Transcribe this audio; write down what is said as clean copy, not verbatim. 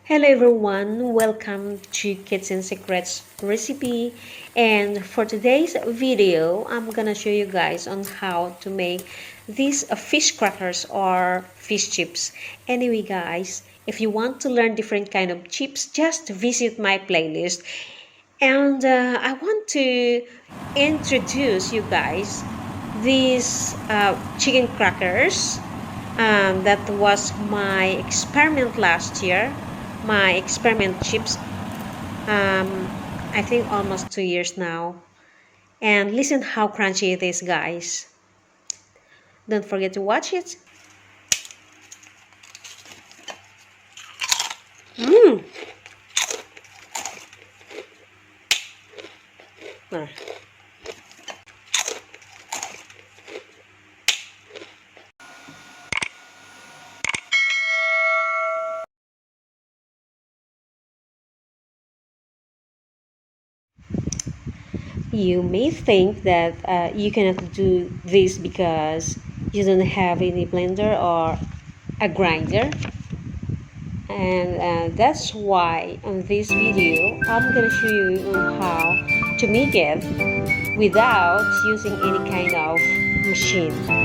Hello everyone, welcome to Kitchen Secrets recipe, and for today's video I'm gonna show you guys on how to make these fish crackers or fish chips. Anyway guys, if you want to learn different kind of chips, just visit my playlist. And I want to introduce you guys these chicken crackers. That was my experiment last year, my experiment chips. Um, I think almost 2 years now. And listen how crunchy it is, guys. Don't forget to watch it. Mmm. You may think that you cannot do this because you don't have any blender or a grinder, and that's why on this video I'm gonna show you on how to make it without using any kind of machine.